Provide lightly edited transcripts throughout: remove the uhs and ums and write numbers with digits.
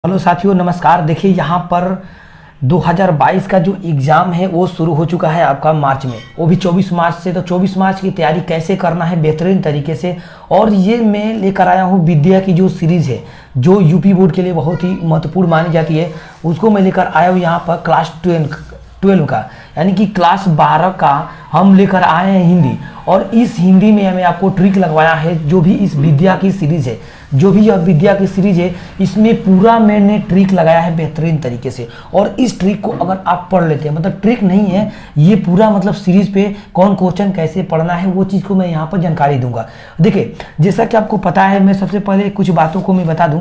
Hello साथियों, नमस्कार। देखिए यहाँ पर 2022 का जो एग्ज़ाम है वो शुरू हो चुका है आपका मार्च में, वो भी 24 मार्च से। तो 24 मार्च की तैयारी कैसे करना है बेहतरीन तरीके से, और ये मैं लेकर आया हूँ विद्या की जो सीरीज़ है जो यूपी बोर्ड के लिए बहुत ही महत्वपूर्ण मानी जाती है, उसको मैं लेकर आया हूँ यहाँ पर क्लास 12 का, यानी कि क्लास 12 का हम लेकर आए हैं हिंदी। और इस हिंदी में हमें आपको ट्रिक लगवाया है। जो भी इस विद्या की सीरीज़ है, जो भी यह विद्या की सीरीज है, इसमें पूरा मैंने ट्रिक लगाया है बेहतरीन तरीके से। और इस ट्रिक को अगर आप पढ़ लेते हैं, मतलब ट्रिक नहीं है ये, पूरा मतलब सीरीज पे कौन क्वेश्चन कैसे पढ़ना है वो चीज़ को मैं यहाँ पर जानकारी दूंगा। देखिए, जैसा कि आपको पता है, मैं सबसे पहले कुछ बातों को मैं बता दूं।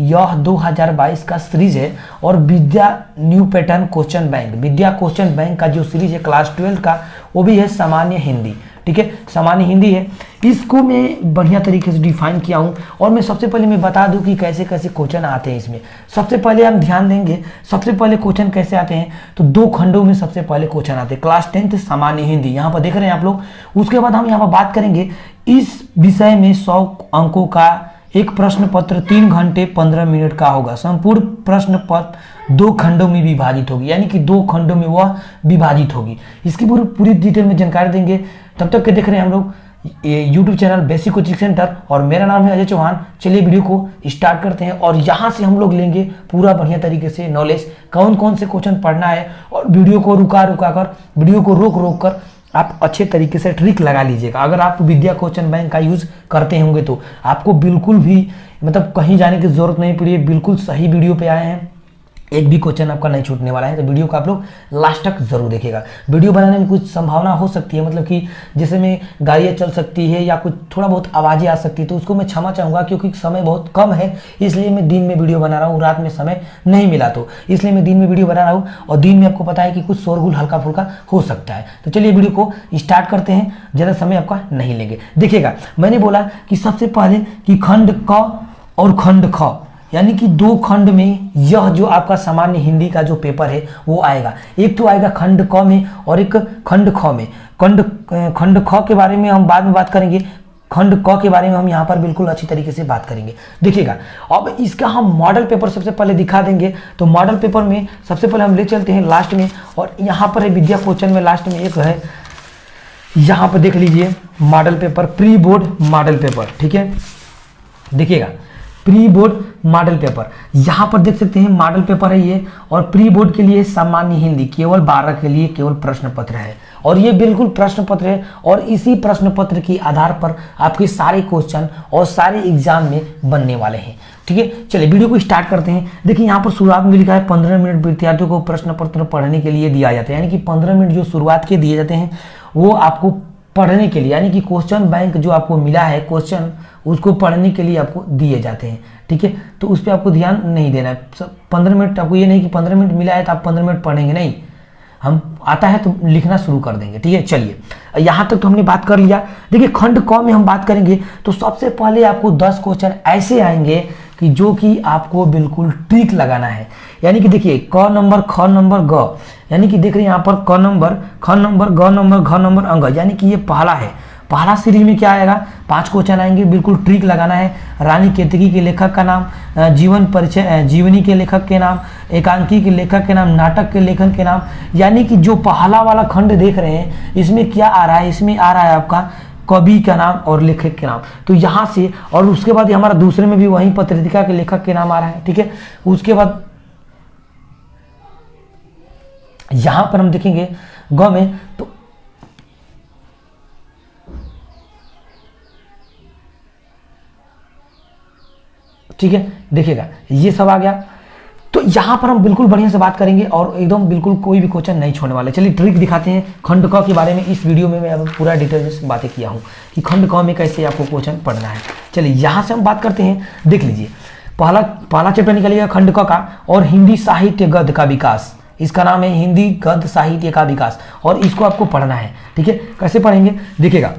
यह 2022 का सीरीज है और विद्या न्यू पैटर्न क्वेश्चन बैंक, विद्या क्वेश्चन बैंक का जो सीरीज है क्लास 12 का, वो भी है सामान्य हिंदी। ठीक है, सामान्य हिंदी है। इसको मैं बढ़िया तरीके से डिफाइन किया हूँ। और मैं सबसे पहले मैं बता दूं कि कैसे कैसे क्वेश्चन आते हैं इसमें। सबसे पहले हम ध्यान देंगे, सबसे पहले क्वेश्चन कैसे आते हैं, तो 2 खंडों में सबसे पहले क्वेश्चन आते हैं। क्लास 10th सामान्य हिंदी, यहाँ पर देख रहे हैं आप लोग। उसके बाद हम यहाँ पर बात करेंगे इस विषय में 100 अंकों का एक प्रश्न पत्र 3 घंटे 15 मिनट का होगा। संपूर्ण प्रश्न पत्र 2 खंडों में विभाजित होगी, यानी कि 2 खंडों में वह विभाजित होगी। इसकी पूरी डिटेल में जानकारी देंगे। तब तक के देख रहे हैं हम लोग YouTube channel basic coaching centre, और मेरा नाम है अजय चौहान। चलिए वीडियो को स्टार्ट करते हैं, और यहाँ से हम लोग लेंगे पूरा बढ़िया तरीके से नॉलेज, कौन कौन से क्वेश्चन पढ़ना है। और वीडियो को रुका कर, वीडियो को रोक कर आप अच्छे तरीके से ट्रिक लगा लीजिएगा। अगर आप विद्या क्वेश्चन बैंक का यूज करते होंगे तो आपको बिल्कुल भी मतलब कहीं जाने की जरूरत नहीं पड़ी है। बिल्कुल सही वीडियो पे आए हैं, एक भी क्वेश्चन आपका नहीं छूटने वाला है। तो वीडियो को आप लोग लास्ट तक जरूर देखिएगा। वीडियो बनाने में कुछ संभावना हो सकती है, मतलब कि जैसे में गाड़ियाँ चल सकती है या कुछ थोड़ा बहुत आवाज़ें आ सकती है, तो उसको मैं क्षमा चाहूँगा, क्योंकि समय बहुत कम है, इसलिए मैं दिन में वीडियो बना रहा हूँ। रात में समय नहीं मिला तो इसलिए मैं दिन में वीडियो बना रहा हूँ। और दिन में आपको पता है कि कुछ शोरगुल हल्का फुल्का हो सकता है। तो चलिए वीडियो को स्टार्ट करते हैं, ज़्यादा समय आपका नहीं लेंगे। देखिएगा, मैंने बोला कि सबसे पहले कि खंड क और खंड ख, यानी कि 2 खंड में यह जो आपका सामान्य हिंदी का जो पेपर है वो आएगा। एक तो आएगा खंड क में और एक खंड ख में। खंड ख के बारे में हम बाद में बात करेंगे, खंड क के बारे में हम यहाँ पर बिल्कुल अच्छी तरीके से बात करेंगे। देखिएगा, अब इसका हम मॉडल पेपर सबसे पहले दिखा देंगे। तो मॉडल पेपर में सबसे पहले हम ले चलते हैं लास्ट में, और यहाँ पर है विद्या क्वेश्चन में लास्ट में एक है, यहाँ पर देख लीजिए model paper, pre board model paper. ठीक है, देखिएगा प्री बोर्ड मॉडल पेपर, यहाँ पर देख सकते हैं मॉडल पेपर है ये। और प्री बोर्ड के लिए सामान्य हिंदी केवल 12 के लिए केवल प्रश्न पत्र है, और ये बिल्कुल प्रश्न पत्र है। और इसी प्रश्न पत्र के आधार पर आपके सारे क्वेश्चन और सारे एग्जाम में बनने वाले हैं। ठीक है, चलिए वीडियो को स्टार्ट करते हैं। देखिए, यहाँ पर शुरुआत में लिखा है 15 मिनट विद्यार्थियों को प्रश्न पत्र पढ़ने के लिए दिया जाता है, यानी कि 15 मिनट जो शुरुआत के दिए जाते हैं वो आपको पढ़ने के लिए, यानी कि क्वेश्चन बैंक जो आपको मिला है क्वेश्चन, उसको पढ़ने के लिए आपको दिए जाते हैं। ठीक है, तो उस पर आपको ध्यान नहीं देना है। 15 मिनट आपको, ये नहीं कि 15 मिनट मिला है तो आप 15 मिनट पढ़ेंगे, नहीं, हम आता है तो लिखना शुरू कर देंगे। ठीक है, चलिए यहाँ तक तो हमने बात कर लिया। देखिए, खंड क में हम बात करेंगे तो सबसे पहले आपको 10 क्वेश्चन ऐसे आएंगे कि जो कि आपको बिल्कुल ट्रिक लगाना है। यानी कि देखिए, क नंबर, ख नंबर, ग, यानी कि देख रहे हैं यहाँ पर क नंबर, ख नंबर, ग नंबर, घ नंबर, अंग, यानी कि ये पहला है। पहला सीरीज में क्या आएगा, 5 क्वेश्चन आएंगे, बिल्कुल ट्रिक लगाना है। रानी केतकी के लेखक का नाम, जीवन परिचय, जीवनी के लेखक के नाम, एकांकी के लेखक के नाम, नाटक के लेखक के नाम। यानी कि जो पहला वाला खंड देख रहे हैं इसमें क्या आ रहा है, इसमें आ रहा है आपका कवि का नाम और लेखक के नाम। तो यहाँ से, और उसके बाद हमारा दूसरे में भी वही पत्रिका के लेखक के नाम आ रहा है। ठीक है, उसके बाद यहाँ पर हम देखेंगे ग में, तो ठीक है, देखिएगा ये सब आ गया। तो यहाँ पर हम बिल्कुल बढ़िया से बात करेंगे और एकदम बिल्कुल कोई भी क्वेश्चन नहीं छोड़ने वाले। चलिए ट्रिक दिखाते हैं खंड क के बारे में। इस वीडियो में मैं अब पूरा डिटेल से बातें किया हूँ कि खंड क में कैसे आपको क्वेश्चन पढ़ना है। चलिए यहाँ से हम बात करते हैं। देख लीजिए, पहला चैप्टर निकलेगा खंड क का, और हिंदी साहित्य गद्य का विकास। इसका नाम है हिंदी गद्य साहित्य का विकास, और इसको आपको पढ़ना है। ठीक है, कैसे पढ़ेंगे, देखिएगा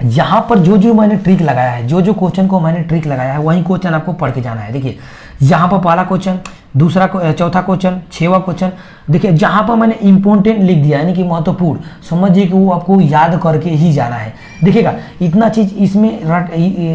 यहाँ पर जो मैंने ट्रिक लगाया है, जो क्वेश्चन को मैंने ट्रिक लगाया है वही क्वेश्चन आपको पढ़ के जाना है। देखिए, यहाँ पर पहला क्वेश्चन दूसरा चौथा क्वेश्चन, 6वां क्वेश्चन। देखिए जहाँ पर मैंने इंपॉर्टेंट लिख दिया यानी कि महत्वपूर्ण, समझिए कि वो आपको याद करके ही जाना है। देखिएगा इतना चीज़ इसमें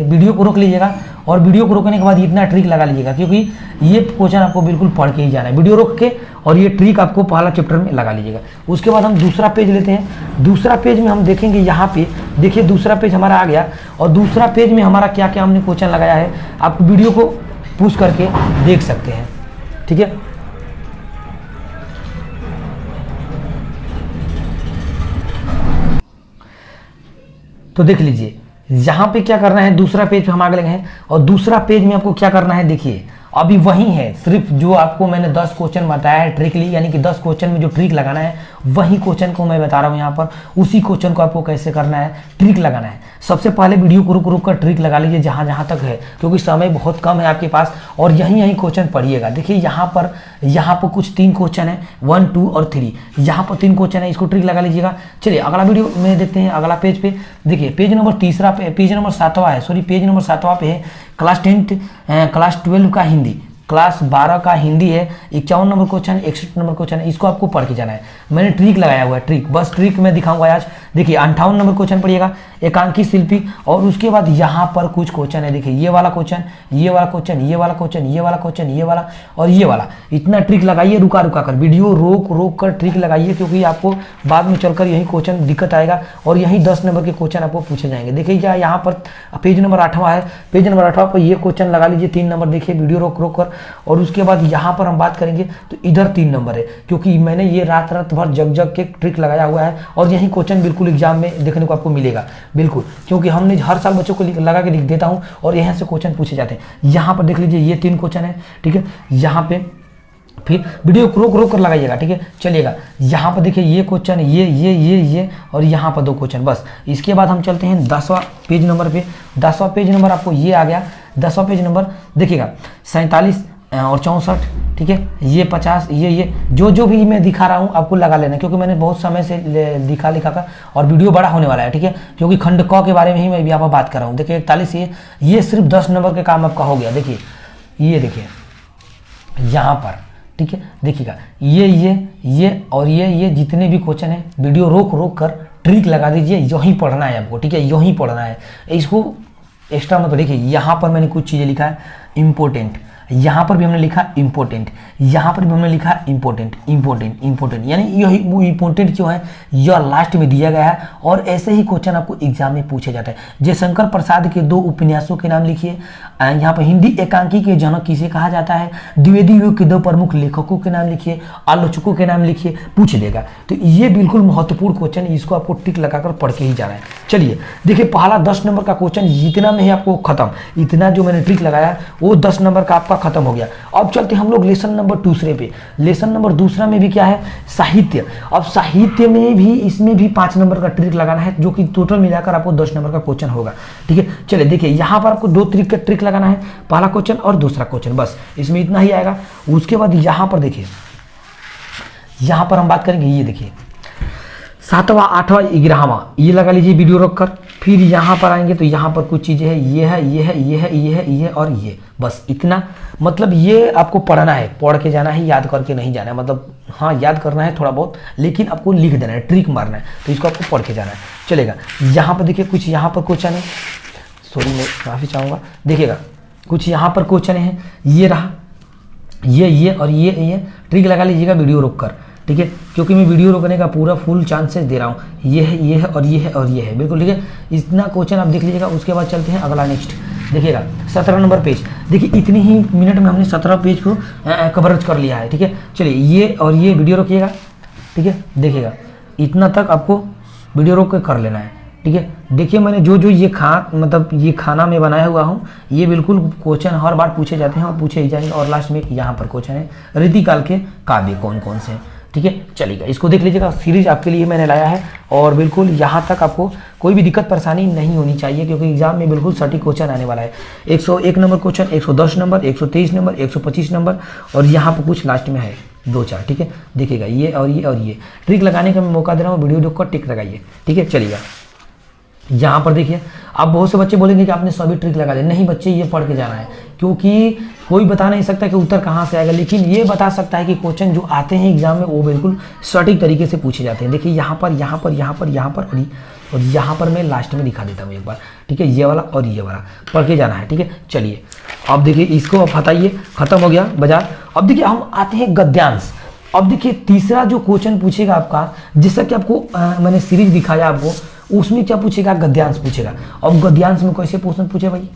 वीडियो को रोक लीजिएगा और वीडियो को रोकने के बाद इतना ट्रिक लगा लीजिएगा, क्योंकि ये क्वेश्चन आपको बिल्कुल पढ़ के ही जाना है। वीडियो रोक के और ये ट्रिक आपको पहला चैप्टर में लगा लीजिएगा। उसके बाद हम दूसरा पेज लेते हैं। दूसरा पेज में हम देखेंगे, यहाँ पे देखिए दूसरा पेज हमारा आ गया और दूसरा पेज में हमारा क्या क्या हमने क्वेश्चन लगाया है, आप वीडियो को पुश करके देख सकते हैं। ठीक है, तो देख लीजिए यहाँ पे क्या करना है, दूसरा पेज पे हम आगे लगे हैं और दूसरा पेज में आपको क्या करना है, देखिए अभी वही है, सिर्फ जो आपको मैंने 10 क्वेश्चन बताया है ट्रिक ली, यानी कि 10 क्वेश्चन में जो ट्रिक लगाना है वही क्वेश्चन को मैं बता रहा हूँ यहाँ पर। उसी क्वेश्चन को आपको कैसे करना है, ट्रिक लगाना है। सबसे पहले वीडियो को रुक रुक कर ट्रिक लगा लीजिए जहाँ जहाँ तक है, क्योंकि समय बहुत कम है आपके पास और यही क्वेश्चन पढ़िएगा। देखिए यहाँ पर कुछ 3 क्वेश्चन है, 1, 2 और 3, यहाँ पर 3 क्वेश्चन है, इसको ट्रिक लगा लीजिएगा। चलिए अगला वीडियो में देखते हैं, अगला पेज पे देखिए पेज नंबर 7वां है, सॉरी पेज नंबर 7वां पे है, क्लास 12 का हिंदी, क्लास 12 का हिंदी है, 51 नंबर क्वेश्चन, 61 नंबर क्वेश्चन है, इसको आपको पढ़ के जाना है। मैंने ट्रिक लगाया हुआ है, ट्रिक बस ट्रिक मैं दिखाऊंगा आज। देखिए 58 नंबर क्वेश्चन पढ़िएगा, एकांकी शिल्पी, और उसके बाद यहाँ पर कुछ क्वेश्चन है, देखिए ये वाला क्वेश्चन, ये वाला क्वेश्चन, ये वाला क्वेश्चन, ये वाला क्वेश्चन, ये वाला और ये वाला। इतना ट्रिक लगाइए, रुका रुका कर, वीडियो रोक रोक कर ट्रिक लगाइए, क्योंकि आपको बाद में चलकर यही क्वेश्चन दिक्कत आएगा और यही 10 नंबर के क्वेश्चन आपको पूछे जाएंगे। देखिए क्या यहाँ पर पेज नंबर 8वां है, पेज नंबर 8वां पर ये क्वेश्चन लगा लीजिए 3 नंबर, देखिए वीडियो रोक रोक कर। और उसके बाद यहाँ पर हम बात करेंगे तो इधर 3 नंबर है, क्योंकि मैंने ये रात भर जग जग के ट्रिक लगाया हुआ है और यही क्वेश्चन बिल्कुल एग्जाम में देखने को आपको मिलेगा बिल्कुल, क्योंकि हमने हर साल बच्चों को लगा के लिख देता हूँ और यहाँ से क्वेश्चन पूछे जाते हैं। यहाँ पर देख लीजिए ये 3 क्वेश्चन है, ठीक है। यहाँ पे फिर वीडियो को रोक रोक कर लगाइएगा, ठीक है। चलिएगा यहाँ पर देखिए ये क्वेश्चन, ये और यहाँ पर 2 क्वेश्चन, बस। इसके बाद हम चलते हैं 10वां पेज नंबर पे। 10वां पेज नंबर आपको ये आ गया, 10वां पेज नंबर देखिएगा 47 और 64, ठीक है। ये 50, ये जो भी मैं दिखा रहा हूँ आपको लगा लेना, क्योंकि मैंने बहुत समय से लिखा कर और वीडियो बड़ा होने वाला है, ठीक है, क्योंकि खंड क के बारे में ही मैं यहाँ पर बात कर रहा हूँ। देखिए 41, ये सिर्फ 10 नंबर के काम आपका हो गया। देखिए ये देखिए यहाँ पर, ठीक है, देखिएगा ये और ये जितने भी क्वेश्चन है वीडियो रोक रोक कर ट्रिक लगा दीजिए, यही पढ़ना है आपको, ठीक है, यही पढ़ना है, इसको एक्स्ट्रा मत। देखिए यहाँ पर मैंने कुछ चीज़ें लिखा है इम्पोर्टेंट, यहाँ पर भी हमने लिखा इंपॉर्टेंट, यहाँ पर भी हमने लिखा इंपॉर्टेंट, यानी यही वो इंपॉर्टेंट जो है यह लास्ट में दिया गया है और ऐसे ही क्वेश्चन आपको एग्जाम में पूछे जाता है। जयशंकर प्रसाद के 2 उपन्यासों के नाम लिखिए, यहाँ पर हिंदी एकांकी के जनक किसे कहा जाता है, द्विवेदी युग के 2 प्रमुख लेखकों के नाम लिखिए, आलोचकों के नाम लिखिए, पूछ देगा। तो ये बिल्कुल महत्वपूर्ण क्वेश्चन, इसको आपको टिक लगाकर पढ़ के ही जाना है। चलिए देखिए पहला 10 नंबर का क्वेश्चन इतना में ही आपको खत्म, इतना जो मैंने ट्रिक लगाया वो 10 नंबर का आपका खत्म हो गया। अब चलते हम लोग लेसन नंबर 2 पे। लेसन नंबर 2 में भी क्या है, साहित्य। अब साहित्य में भी, इसमें भी 5 नंबर का ट्रिक लगाना है, जो कि टोटल मिलाकर आपको 10 नंबर का क्वेश्चन होगा, ठीक है। चलिए देखिए यहाँ पर आपको 2 ट्रिक लगाना है, पहला क्वेश्चन और दूसरा क्वेश्चन, बस इसमें इतना ही आएगा। उसके बाद यहाँ पर देखिए, यहाँ पर हम बात करेंगे, ये देखिए 7वां 8वां 11वां, ये लगा लीजिए वीडियो रोक कर। फिर यहाँ पर आएंगे तो यहाँ पर कुछ चीज़ें हैं, ये और ये, बस इतना। मतलब ये आपको पढ़ना है, पढ़ के जाना है, याद करके नहीं जाना है। मतलब हाँ याद करना है थोड़ा बहुत, लेकिन आपको लिख देना है, ट्रिक मारना है, तो इसको आपको पढ़ के जाना है। चलेगा यहाँ पर देखिए कुछ यहाँ पर क्वेश्चन है, सॉरी मैं माफ़ी चाहूँगा, देखिएगा कुछ यहाँ पर क्वेश्चन है, ये रहा, ये और ये ट्रिक लगा लीजिएगा वीडियो रोक कर, ठीक है, क्योंकि मैं वीडियो रोकने का पूरा फुल चांसेस दे रहा हूँ। ये है और ये है बिल्कुल, ठीक है। इतना क्वेश्चन आप देख लीजिएगा। उसके बाद चलते हैं अगला, नेक्स्ट देखिएगा 17 नंबर पेज। देखिए इतनी ही मिनट में हमने 17 पेज को कवरेज कर लिया है, ठीक है। चलिए ये और ये वीडियो रोकिएगा, ठीक है, देखिएगा इतना तक आपको वीडियो रोक के कर लेना है, ठीक है। देखिए मैंने जो ये ये खाना में बनाया हुआ हूँ, ये बिल्कुल क्वेश्चन हर बार पूछे जाते हैं और पूछे ही जाएंगे। और लास्ट में यहाँ पर क्वेश्चन है रीतिकाल के काव्य कौन कौन से हैं, ठीक है। चलिएगा इसको देख लीजिएगा, सीरीज आपके लिए मैंने लाया है और बिल्कुल यहाँ तक आपको कोई भी दिक्कत परेशानी नहीं होनी चाहिए, क्योंकि एग्जाम में बिल्कुल सटीक क्वेश्चन आने वाला है। 101 number question, 110 number, 123 number, 125 number और यहाँ पर कुछ लास्ट में है 2-4, ठीक है। देखिएगा ये और ये ट्रिक लगाने का मैं मौका दे रहा हूँ, वीडियो देखकर टिक लगाइए, ठीक है। चलिएगा यहाँ पर देखिए, अब बहुत से बच्चे बोलेंगे कि आपने सभी ट्रिक लगा दी। नहीं बच्चे, ये पढ़ के जाना है, क्योंकि कोई बता नहीं सकता कि उत्तर कहाँ से आएगा, लेकिन ये बता सकता है कि क्वेश्चन जो आते हैं एग्जाम में वो बिल्कुल सटीक तरीके से पूछे जाते हैं। देखिए यहाँ पर, यहाँ पर, यहाँ पर, यहाँ पर और यहाँ पर मैं लास्ट में दिखा देता हूँ एक बार, ठीक है। ये वाला और ये वाला पढ़ के जाना है, ठीक है। चलिए अब देखिए, इसको अब हटाइए, खत्म हो गया बाजार। अब देखिए हम आते हैं गद्यांश। अब देखिए तीसरा जो क्वेश्चन पूछेगा आपका, जैसा कि आपको मैंने सीरीज दिखाया आपको, उसमें क्या पूछेगा, गद्यांश पूछेगा। अब गद्यांश में कैसे प्रश्न पूछे भाई,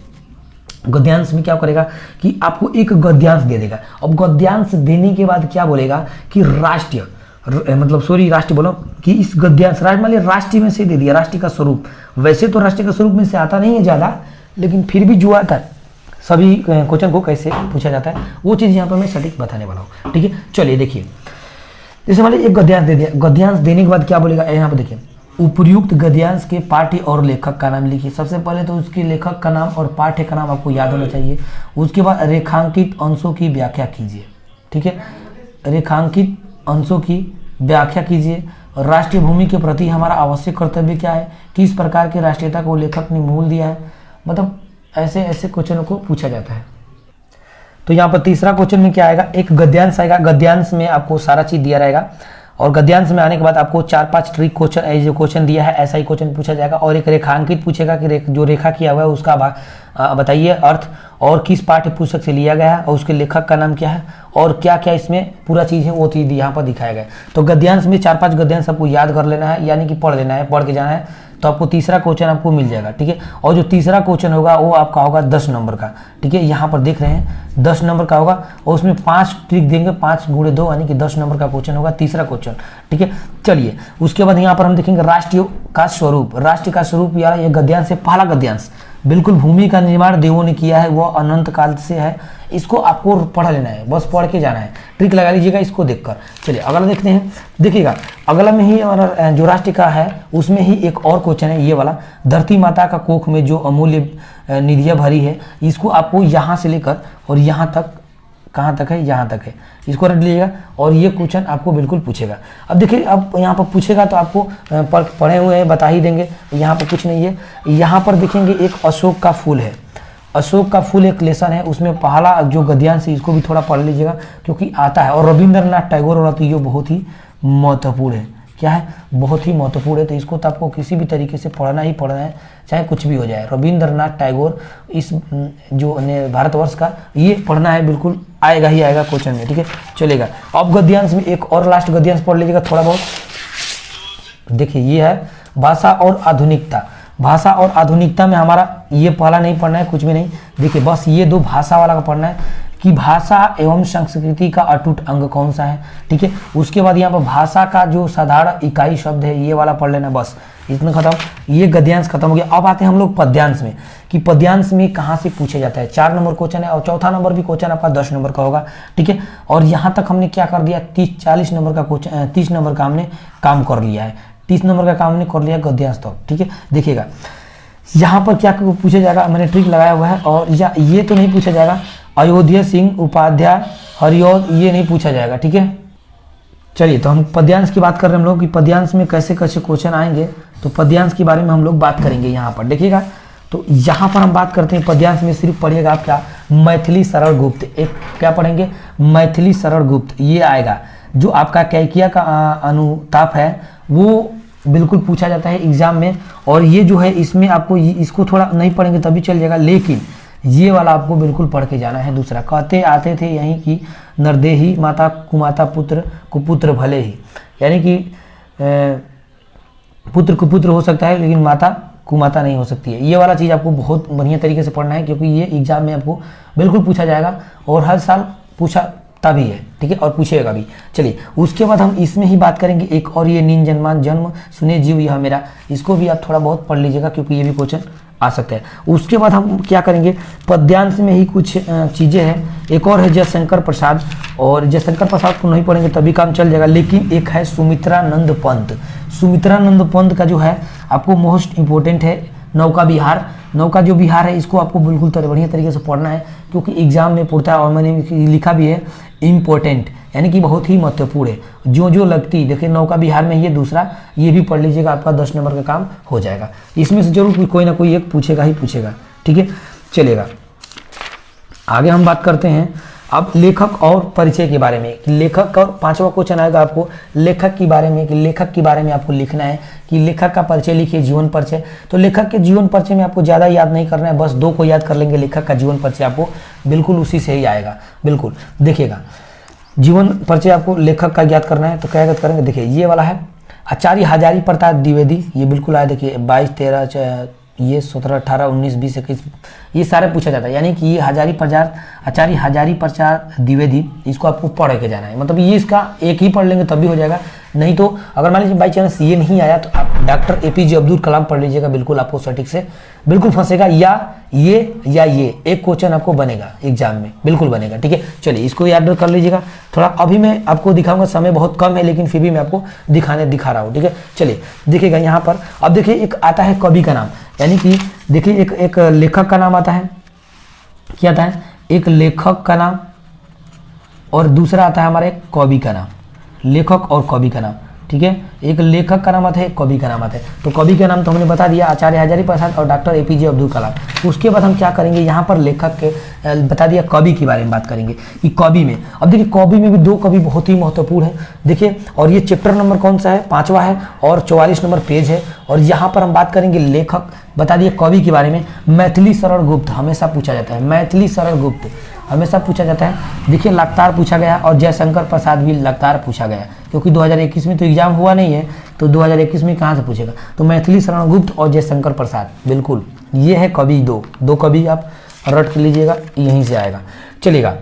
गद्यांश में क्या करेगा कि आपको एक गद्यांश दे देगा। अब गद्यांश देने के बाद क्या बोलेगा कि राष्ट्रीय, मतलब सॉरी राष्ट्रीय बोलो, कि इस गद्यांश मान लिया राष्ट्रीय में से दे दिया, राष्ट्रीय का स्वरूप। वैसे तो राष्ट्रीय का स्वरूप में से आता नहीं है ज़्यादा, लेकिन फिर भी जो आता है सभी क्वेश्चन को कैसे पूछा जाता है वो चीज़ यहाँ पर मैं सटीक बताने वाला हूँ, ठीक है। चलिए देखिए, जैसे मान लीजिए एक गद्यांश दे दिया, गद्यांश देने के बाद क्या बोलेगा, यहाँ पर देखिए, उपर्युक्त गद्यांश के पाठ्य और लेखक का नाम लिखिए। सबसे पहले तो उसके लेखक का नाम और पाठ्य का नाम आपको याद होना चाहिए। उसके बाद रेखांकित अंशों की व्याख्या कीजिए, ठीक है। रेखांकित अंशों की व्याख्या कीजिए। राष्ट्रीय भूमि के प्रति हमारा आवश्यक कर्तव्य क्या है, किस प्रकार की राष्ट्रीयता को लेखक ने मूल दिया है, मतलब ऐसे ऐसे क्वेश्चनों को पूछा जाता है। तो यहाँ पर तीसरा क्वेश्चन में क्या आएगा, एक गद्यांश आएगा। गद्यांश में आपको सारा चीज दिया रहेगा, और गद्यांश में आने के बाद आपको 4-5 ट्रिक क्वेश्चन, जो क्वेश्चन दिया है ऐसा ही क्वेश्चन पूछा जाएगा। और एक रेखांकित पूछेगा कि जो रेखा किया हुआ है उसका बताइए अर्थ, और किस पाठ्य पुस्तक से लिया गया है, और उसके लेखक का नाम क्या है, और क्या क्या इसमें पूरा चीज़ है वो चीज़ यहाँ पर दिखाया गया है। तो गद्यांश में 4-5 गद्यांश आपको याद कर लेना है, यानी कि पढ़ लेना है, पढ़ के जाना है, तो आपको तीसरा क्वेश्चन आपको मिल जाएगा, ठीक है। और जो तीसरा क्वेश्चन होगा वो आपका होगा 10 नंबर का, ठीक है। यहाँ पर देख रहे हैं 10 नंबर का होगा, और उसमें 5 ट्रिक देंगे, 5 × 2 यानी कि 10 नंबर का क्वेश्चन होगा, तीसरा क्वेश्चन, ठीक है। चलिए उसके बाद यहाँ पर हम देखेंगे राष्ट्रीय का स्वरूप। राष्ट्र का स्वरूप यार ये गद्यांश से पहला गद्यांश, बिल्कुल भूमि का निर्माण देवों ने किया है, वह अनंत काल से है। इसको आपको पढ़ लेना है, बस पढ़ के जाना है, ट्रिक लगा लीजिएगा इसको देखकर। चलिए अगला देखते हैं, देखिएगा अगला में ही हमारा जो राष्ट्र का है उसमें ही एक और क्वेश्चन है, ये वाला, धरती माता का कोख में जो अमूल्य निधियां भरी है, इसको आपको यहाँ से लेकर और यहाँ तक, कहाँ तक है, यहाँ तक है, इसको रख लीजिएगा। और ये क्वेश्चन आपको बिल्कुल पूछेगा। अब देखिए, अब यहाँ पर पूछेगा तो आपको पढ़े हुए हैं बता ही देंगे, यहाँ पर कुछ नहीं है। यहाँ पर देखेंगे एक अशोक का फूल है, अशोक का फूल एक लेसन है, उसमें पहला जो गद्यांश है इसको भी थोड़ा पढ़ लीजिएगा क्योंकि आता है। और रविंद्रनाथ टैगोर वाला तो ये बहुत ही महत्वपूर्ण है, क्या है, बहुत ही महत्वपूर्ण है। तो इसको तो आपको किसी भी तरीके से पढ़ना ही पढ़ना है, चाहे कुछ भी हो जाए। रविंद्रनाथ टैगोर इस जो भारतवर्ष का, ये पढ़ना है, बिल्कुल आएगा ही आएगा क्वेश्चन में, ठीक है, चलेगा। अब गद्यांश में एक और लास्ट गद्यांश पढ़ लीजिएगा थोड़ा बहुत। देखिए ये है भाषा और आधुनिकता। भाषा और आधुनिकता में हमारा ये पहला नहीं पढ़ना है, कुछ भी नहीं। देखिए बस ये 2 भाषा वाला का पढ़ना है कि भाषा एवं संस्कृति का अटूट अंग कौन सा है, ठीक है। उसके बाद यहाँ पर भाषा का जो साधारण इकाई शब्द है ये वाला पढ़ लेना, बस इतना खत्म। ये गद्यांश खत्म हो गया। अब आते हैं हम लोग पद्यांश में, कि पद्यांश में कहाँ से पूछा जाता है। 4 नंबर क्वेश्चन है, और चौथा नंबर भी क्वेश्चन आपका 10 नंबर का होगा, ठीक है। और यहाँ तक हमने क्या कर दिया, 30-40 नंबर का क्वेश्चन, 30 नंबर का हमने काम कर लिया है, 30 नंबर का काम हमने कर लिया गद्यांश तक, ठीक है। देखिएगा यहाँ पर क्या पूछा जाएगा, मैंने ट्रिक लगाया हुआ है। और या ये तो नहीं पूछा जाएगा, अयोध्या सिंह उपाध्याय हरिऔध, ये नहीं पूछा जाएगा, ठीक है। चलिए तो हम पद्यांश की बात कर रहे हैं हम लोग कि पद्यांश में कैसे कैसे क्वेश्चन आएंगे, तो पद्यांश के बारे में हम लोग बात करेंगे यहाँ पर। देखिएगा तो यहाँ पर हम बात करते हैं पद्यांश में, सिर्फ पढ़िएगा आप क्या, मैथिली सरल गुप्त। एक क्या पढ़ेंगे, मैथिली सरल गुप्त, ये आएगा। जो आपका कैकिया का अनुताप है वो बिल्कुल पूछा जाता है एग्जाम में। और ये जो है इसमें आपको इसको थोड़ा नहीं पढ़ेंगे तभी चल जाएगा, लेकिन ये वाला आपको बिल्कुल पढ़ के जाना है। दूसरा, कहते आते थे यहीं की नरदेही माता कुमाता पुत्र कुपुत्र भले ही, यानी कि पुत्र कुपुत्र हो सकता है लेकिन माता कुमाता नहीं हो सकती है। ये वाला चीज़ आपको बहुत बढ़िया तरीके से पढ़ना है क्योंकि ये एग्जाम में आपको बिल्कुल पूछा जाएगा और हर साल पूछता भी है, ठीक है, और पूछेगा भी। चलिए उसके बाद हम इसमें ही बात करेंगे एक और, ये नीन जन्मान जन्म सुने जीव यह मेरा, इसको भी आप थोड़ा बहुत पढ़ लीजिएगा क्योंकि ये भी क्वेश्चन आ सकता है। उसके बाद हम क्या करेंगे, पद्यांश में ही कुछ चीज़ें हैं। एक और है जयशंकर प्रसाद, और जयशंकर प्रसाद को नहीं पढ़ेंगे तभी काम चल जाएगा, लेकिन एक है सुमित्रानंद पंत। सुमित्रानंद पंत का जो है आपको मोस्ट इम्पोर्टेंट है, नौका विहार। नौका जो विहार है इसको आपको बिल्कुल बढ़िया तरीके से पढ़ना है, क्योंकि एग्जाम में पूछता है और मैंने लिखा भी है इम्पोर्टेंट, यानी कि बहुत ही महत्वपूर्ण है। जो जो लगती, देखिए नौका विहार में ये दूसरा, ये भी पढ़ लीजिएगा, आपका 10 नंबर का काम हो जाएगा। इसमें से जरूर कोई ना कोई एक पूछेगा ही पूछेगा, ठीक है। चलेगा आगे हम बात करते हैं अब लेखक और परिचय के बारे में। कि लेखक और 5वां क्वेश्चन आएगा आपको लेखक के बारे में, कि लेखक के बारे में आपको लिखना है कि लेखक का परिचय लिखिए, जीवन परिचय। तो लेखक के जीवन परिचय में आपको ज़्यादा याद नहीं करना है, बस 2 को याद कर लेंगे। लेखक का जीवन परिचय आपको बिल्कुल उसी से ही आएगा, बिल्कुल देखिएगा। जीवन परिचय आपको लेखक का याद करना है, तो क्या याद करेंगे, देखिए ये वाला है आचार्य हजारी प्रसाद द्विवेदी, ये बिल्कुल आया। देखिए 22, 13, ये 17, 18, 19, 20, 21 ये सारे पूछा जाता है, यानी कि ये आचार्य हजारी प्रसाद द्विवेदी, इसको आपको पढ़ के जाना है। मतलब ये इसका एक ही पढ़ लेंगे तब भी हो जाएगा, नहीं तो अगर मान लीजिए बाई चांस ये नहीं आया तो आप डॉक्टर APJ अब्दुल कलाम पढ़ लीजिएगा, बिल्कुल आपको सटीक से बिल्कुल फंसेगा। या ये एक क्वेश्चन आपको बनेगा एग्जाम में, बिल्कुल बनेगा, ठीक है। चलिए इसको याद कर लीजिएगा। थोड़ा अभी मैं आपको दिखाऊंगा, समय बहुत कम है लेकिन फिर भी मैं आपको दिखा रहा हूँ, ठीक है। चलिए देखिएगा यहाँ पर, अब देखिए एक आता है कवि का नाम, यानी कि देखिए एक लेखक का नाम आता है, क्या आता है, एक लेखक का नाम और दूसरा आता है हमारा एक कवि का नाम। लेखक और कवि का नाम, ठीक है। एक लेखक का नाम आता है, एक कवि का नाम आता है। तो कवि का नाम तो हमने बता दिया, आचार्य हजारी प्रसाद और डॉक्टर APJ अब्दुल कलाम। उसके बाद हम क्या करेंगे, यहाँ पर लेखक के बता दिया, कवि के बारे में बात करेंगे कि कवि में, अब देखिए कवि में भी 2 कवि बहुत ही महत्वपूर्ण है, देखिए। और ये चैप्टर नंबर कौन सा है, 5वां है और 44 नंबर पेज है। और यहाँ पर हम बात करेंगे लेखक, बता दिए कवि के बारे में। मैथिली शरण गुप्त हमेशा पूछा जाता है, मैथिली शरण गुप्त हमेशा पूछा जाता है। देखिए लगातार पूछा गया और जयशंकर प्रसाद भी लगातार पूछा गया, क्योंकि 2021 में तो एग्जाम हुआ नहीं है, तो 2021 में कहाँ से पूछेगा। तो मैथिली शरण गुप्त और जयशंकर प्रसाद, बिल्कुल ये है कवि। दो कवि आप रट कर लीजिएगा, यहीं से आएगा। चलेगा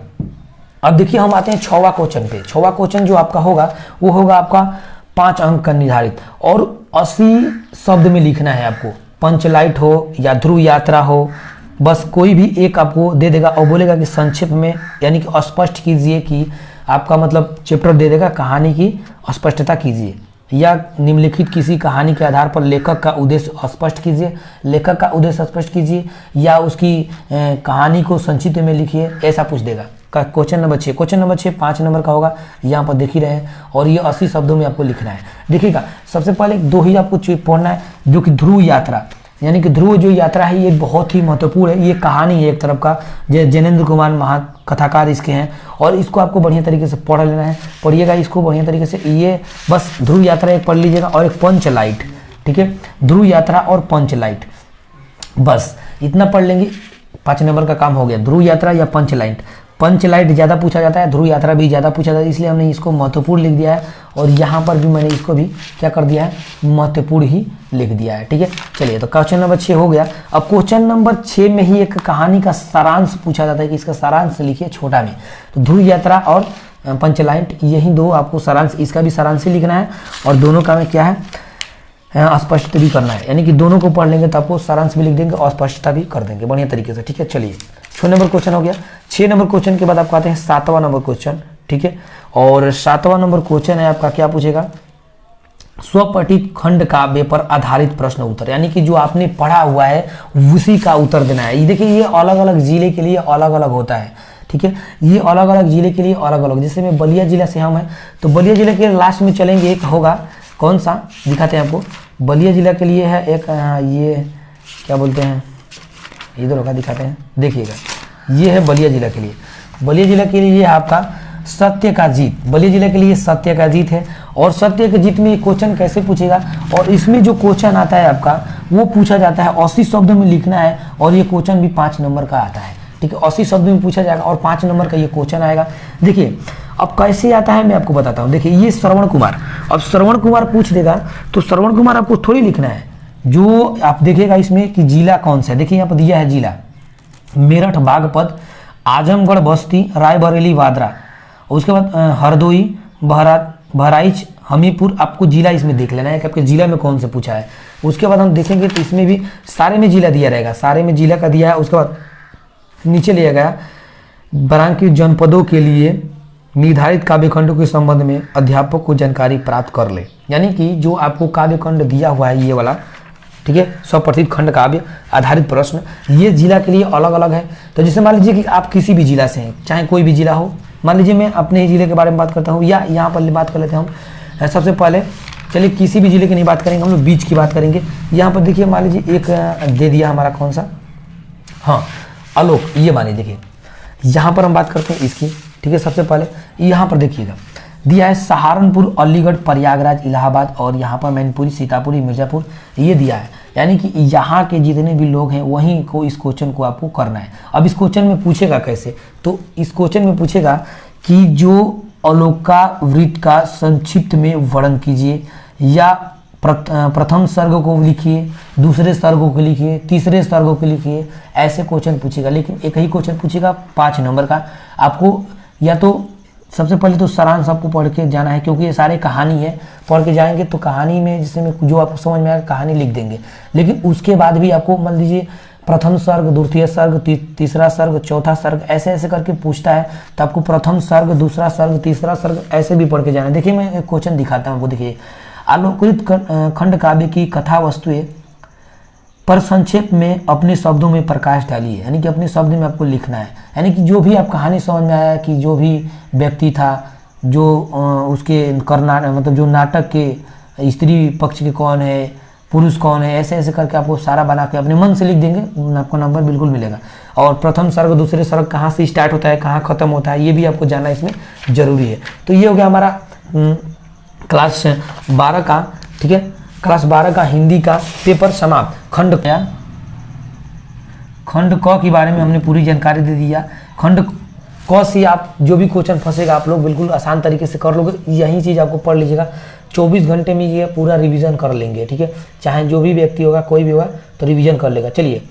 अब देखिए हम आते हैं 6वां क्वेश्चन पे। 6वां क्वेश्चन जो आपका होगा वो होगा आपका 5 अंक का निर्धारित और 80 शब्द में लिखना है आपको। पंचलाइट हो या ध्रुव यात्रा हो, बस कोई भी एक आपको दे देगा और बोलेगा कि संक्षिप्त में, यानी कि स्पष्ट कीजिए, कि आपका मतलब चैप्टर दे देगा, कहानी की स्पष्टता कीजिए या निम्नलिखित किसी कहानी के आधार पर लेखक का उद्देश्य स्पष्ट कीजिए, लेखक का उद्देश्य स्पष्ट कीजिए या उसकी कहानी को संक्षिप्त में लिखिए, ऐसा पूछ देगा। Question number 6, question number 6 5 number का होगा, यहाँ पर देख ही रहे हैं। और ये 80 शब्दों में आपको लिखना है। देखिएगा सबसे पहले 2 ही आपको पढ़ना है, जो कि ध्रुव यात्रा, यानी कि ध्रुव जो यात्रा है ये बहुत ही महत्वपूर्ण है। ये कहानी है एक तरफ का, जैनेन्द्र कुमार महाकथाकार इसके हैं, और इसको आपको बढ़िया तरीके से पढ़ लेना है। पढ़िएगा इसको बढ़िया तरीके से। ये बस ध्रुव यात्रा एक पढ़ लीजिएगा और एक पंचलाइट, ठीक है। ध्रुव यात्रा और पंचलाइट, बस इतना पढ़ लेंगे, 5 नंबर का काम हो गया। ध्रुव यात्रा या पंचलाइट, पंचलाइट ज़्यादा पूछा जाता है, ध्रुव यात्रा भी ज़्यादा पूछा जाता है, इसलिए हमने इसको महत्वपूर्ण लिख दिया है। और यहाँ पर भी मैंने इसको भी क्या कर दिया है, महत्वपूर्ण ही लिख दिया है, ठीक है। चलिए तो क्वेश्चन नंबर 6 हो गया। अब क्वेश्चन नंबर 6 में ही एक कहानी का सारांश पूछा जाता है कि इसका सारांश लिखिए छोटा में। तो ध्रुव यात्रा और पंचलाइट, यही 2 आपको सारांश, इसका भी सारांश ही लिखना है और दोनों का में क्या है, स्पष्ट भी करना है। यानी कि दोनों को पढ़ लेंगे तो आपको सारांश भी लिख देंगे और स्पष्टता भी कर देंगे बढ़िया तरीके से, ठीक है। चलिए 6 नंबर क्वेश्चन हो गया। 6 नंबर क्वेश्चन के बाद आपको आते हैं 7वां नंबर क्वेश्चन, ठीक है। और 7वां नंबर क्वेश्चन है आपका, क्या पूछेगा, स्वपठित खंड काव्य पर आधारित प्रश्न उत्तर, यानी कि जो आपने पढ़ा हुआ है उसी का उत्तर देना है। ये देखिए ये अलग अलग जिले के लिए अलग अलग होता है, ठीक है। ये अलग अलग जिले के लिए अलग अलग, जैसे मैं बलिया जिला से हम हैं तो बलिया जिले के लास्ट में चलेंगे, एक होगा कौन सा दिखाते हैं आपको, बलिया जिला के लिए है एक, ये क्या बोलते हैं, इधर होगा दिखाते हैं, देखिएगा ये है बलिया जिला के लिए। बलिया जिला के लिए आपका सत्य का जीत, बलिया जिला के लिए सत्य का जीत है। और सत्य के जीत में ये क्वेश्चन कैसे पूछेगा, और इसमें जो क्वेश्चन आता है आपका वो पूछा जाता है 80 शब्दों में लिखना है, और ये क्वेश्चन भी 5 नंबर का आता है, ठीक है। 80 शब्दों में पूछा जाएगा और 5 नंबर का ये क्वेश्चन आएगा। देखिए अब कैसे आता है मैं आपको बताता हूँ। देखिए ये श्रवण कुमार, अब श्रवण कुमार पूछ देगा तो श्रवण कुमार आपको थोड़ी लिखना है, जो आप देखिएगा इसमें कि जिला कौन सा है। देखिए यहाँ पर दिया है जिला मेरठ, बागपत, आजमगढ़, बस्ती, रायबरेली, वादरा, उसके बाद हरदोई, बहराइच, हमीरपुर, आपको जिला इसमें देख लेना है कि आपके जिला में कौन से पूछा है। उसके बाद हम देखेंगे तो इसमें भी सारे में जिला दिया रहेगा, सारे में जिला का दिया है। उसके बाद नीचे लिया गया बरांकीय जनपदों के लिए निर्धारित काव्यखंडों के संबंध में अध्यापक को जानकारी प्राप्त कर ले, यानी कि जो आपको काव्यखंड दिया हुआ है ये वाला, ठीक है। 100% खंड काव्य आधारित प्रश्न ये जिला के लिए अलग अलग है। तो जैसे मान लीजिए कि आप किसी भी जिला से हैं, चाहे कोई भी जिला हो, मान लीजिए मैं अपने ही जिले के बारे में बात करता हूँ या यहाँ पर बात कर लेते हैं हम। सबसे पहले चलिए किसी भी जिले की नहीं बात करेंगे, हम लोग बीच की बात करेंगे। यहाँ पर देखिए मान लीजिए एक दे दिया हमारा कौन सा, हाँ आलोक, ये मानिए देखिए यहाँ पर हम बात करते हैं इसकी, ठीक है। सबसे पहले यहाँ पर देखिएगा दिया है सहारनपुर, अलीगढ़, प्रयागराज, इलाहाबाद और यहाँ पर मैनपुरी, सीतापुरी, मिर्जापुर ये दिया है। यानी कि यहाँ के जितने भी लोग हैं वहीं को इस क्वेश्चन को आपको करना है। अब इस क्वेश्चन में पूछेगा कैसे, तो इस क्वेश्चन में पूछेगा कि जो अलोकावृत का संक्षिप्त में वर्णन कीजिए, या प्रथम सर्ग को लिखिए, दूसरे सर्गों को लिखिए, तीसरे सर्गों को लिखिए, ऐसे क्वेश्चन पूछेगा। लेकिन एक ही क्वेश्चन पूछेगा 5 नंबर का। आपको या तो सबसे पहले तो सारांश आपको पढ़ के जाना है, क्योंकि ये सारे कहानी है, पढ़ के जाएंगे तो कहानी में जैसे में जो आपको समझ में आएगा कहानी लिख देंगे। लेकिन उसके बाद भी आपको मान लीजिए प्रथम सर्ग, द्वितीय सर्ग, तीसरा सर्ग, चौथा सर्ग, ऐसे ऐसे करके पूछता है, तो आपको प्रथम सर्ग, दूसरा सर्ग, तीसरा सर्ग ऐसे भी पढ़ के जाना है। देखिए मैं एक क्वेश्चन दिखाता हूँ आपको। देखिए आलोकित खंड काव्य की कथा वस्तुएं पर संक्षेप में अपने शब्दों में प्रकाश डालिए, यानी कि अपने शब्द में आपको लिखना है। यानी कि जो भी आप कहानी समझ में आया कि जो भी व्यक्ति था, जो उसके करना मतलब जो नाटक के स्त्री पक्ष के कौन है, पुरुष कौन है, ऐसे ऐसे करके आपको सारा बना के अपने मन से लिख देंगे, आपको नंबर बिल्कुल मिलेगा। और प्रथम सर्ग, दूसरे सर्ग कहाँ से स्टार्ट होता है, कहाँ खत्म होता है, ये भी आपको जानना इसमें जरूरी है। तो ये हो गया हमारा क्लास 12 का, ठीक है, क्लास 12 का हिंदी का पेपर समाप्त। खंड क के बारे में हमने पूरी जानकारी दे दिया। खंड क से आप जो भी क्वेश्चन फंसेगा आप लोग बिल्कुल आसान तरीके से कर लोगे। यही चीज़ आपको पढ़ लीजिएगा, 24 घंटे में ये पूरा रिवीजन कर लेंगे, ठीक है। चाहे जो भी व्यक्ति होगा, कोई भी होगा तो रिवीजन कर लेगा। चलिए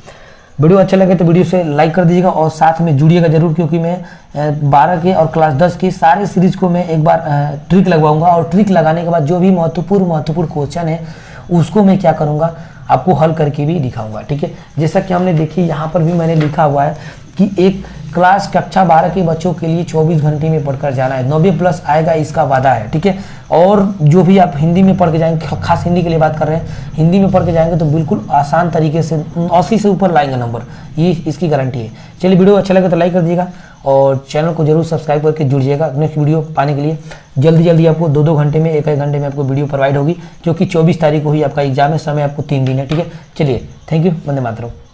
वीडियो अच्छा लगे तो वीडियो से लाइक कर दीजिएगा और साथ में जुड़िएगा जरूर, क्योंकि मैं 12 के और क्लास 10 की सारे सीरीज को मैं एक बार ट्रिक लगवाऊंगा, और ट्रिक लगाने के बाद जो भी महत्वपूर्ण क्वेश्चन है उसको मैं क्या करूंगा, आपको हल करके भी दिखाऊंगा, ठीक है। जैसा कि हमने देखी यहाँ पर भी मैंने लिखा हुआ है कि एक क्लास कक्षा 12 के बच्चों के लिए 24 घंटे में पढ़कर जाना है, 90+ आएगा इसका वादा है, ठीक है। और जो भी आप हिंदी में पढ़ के जाएंगे, खास हिंदी के लिए बात कर रहे हैं, हिंदी में पढ़ के जाएंगे तो बिल्कुल आसान तरीके से 80 से ऊपर लाएंगे नंबर, ये इसकी गारंटी है। चलिए वीडियो अच्छा लगे तो लाइक कर दीजिएगा और चैनल को जरूर सब्सक्राइब करके जुड़िएगा नेक्स्ट वीडियो पाने के लिए। जल्दी आपको 2-2 घंटे में, 1-1 घंटे में आपको वीडियो प्रोवाइड होगी, क्योंकि 24 तारीख को ही आपका एग्जाम है, समय आपको 3 दिन है, ठीक है। चलिए थैंक यू, वंदे मातरम।